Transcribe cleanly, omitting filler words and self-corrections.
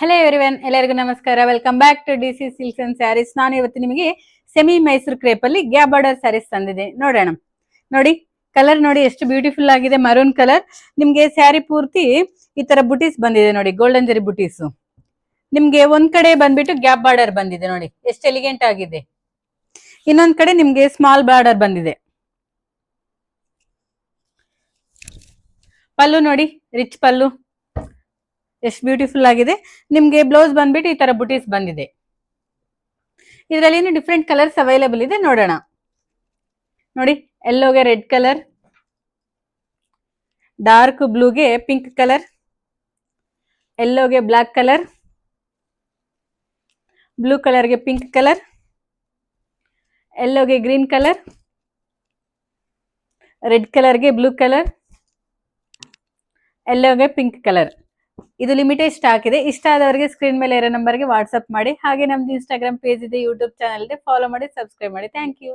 Hello everyone, ಎಲ್ಲರಿಗೂ ನಮಸ್ಕಾರ. Welcome back to DC silks and sarees. ನಾನು ಇವತ್ತು ನಿಮಗೆ ಸೆಮಿ ಮೈಸೂರು ಕ್ರೇಪ್ ಅಲ್ಲಿ ಗ್ಯಾಪ್ ಬಾರ್ಡರ್ ಸ್ಯಾರೀಸ್ ತಂದಿದೆ. ನೋಡೋಣ. ನೋಡಿ, ಕಲರ್ ನೋಡಿ ಎಷ್ಟು ಬ್ಯೂಟಿಫುಲ್ ಆಗಿದೆ. Maroon colour. ನಿಮ್ಗೆ ಸ್ಯಾರಿ ಪೂರ್ತಿ ಈ ತರ ಬುಟೀಸ್ ಬಂದಿದೆ ನೋಡಿ, ಗೋಲ್ಡನ್ ಜರಿ ಬುಟೀಸ್. ನಿಮ್ಗೆ ಒಂದ್ ಕಡೆ ಬಂದ್ಬಿಟ್ಟು ಗ್ಯಾಪ್ ಬಾರ್ಡರ್ ಬಂದಿದೆ ನೋಡಿ, ಎಷ್ಟು ಎಲಿಗೆಂಟ್ ಆಗಿದೆ. ಇನ್ನೊಂದ್ ಕಡೆ ನಿಮ್ಗೆ ಸ್ಮಾಲ್ ಬಾರ್ಡರ್ ಬಂದಿದೆ. ಪಲ್ಲು ನೋಡಿ, ರಿಚ್ ಪಲ್ಲು, ಎಷ್ಟು ಬ್ಯೂಟಿಫುಲ್ ಆಗಿದೆ. ನಿಮ್ಗೆ ಬ್ಲೌಸ್ ಬಂದ್ಬಿಟ್ಟು ಈ ತರ ಬುಟೀಸ್ ಬಂದಿದೆ. ಇದರಲ್ಲಿ ಏನು ಡಿಫ್ರೆಂಟ್ ಕಲರ್ಸ್ ಅವೈಲೇಬಲ್ ಇದೆ, ನೋಡೋಣ. ನೋಡಿ, ಯೆಲ್ಲೋಗೆ ರೆಡ್ ಕಲರ್, ಡಾರ್ಕ್ ಬ್ಲೂಗೆ ಪಿಂಕ್ ಕಲರ್, ಯೆಲ್ಲೋಗೆ ಬ್ಲಾಕ್ ಕಲರ್, ಬ್ಲೂ ಕಲರ್ಗೆ ಪಿಂಕ್ ಕಲರ್, ಯೆಲ್ಲೋಗೆ ಗ್ರೀನ್ ಕಲರ್, ರೆಡ್ ಕಲರ್ಗೆ ಬ್ಲೂ ಕಲರ್, ಯೆಲ್ಲೋಗೆ ಪಿಂಕ್ ಕಲರ್. ಇದು ಲಿಮಿಟೆಡ್ ಸ್ಟಾಕ್ ಇದೆ. ಇಷ್ಟ ಆದವರಿಗೆ ಸ್ಕ್ರೀನ್ ಮೇಲೆ ಇರೋ ನಂಬರ್ಗೆ ವಾಟ್ಸ್ಆಪ್ ಮಾಡಿ. ಹಾಗೆ ನಮ್ದು ಇನ್ಸ್ಟಾಗ್ರಾಮ್ ಪೇಜ್ ಇದೆ, ಯೂಟ್ಯೂಬ್ ಚಾನಲ್ ಇದೆ, ಫಾಲೋ ಮಾಡಿ, ಸಬ್ಸ್ಕ್ರೈಬ್ ಮಾಡಿ. Thank you.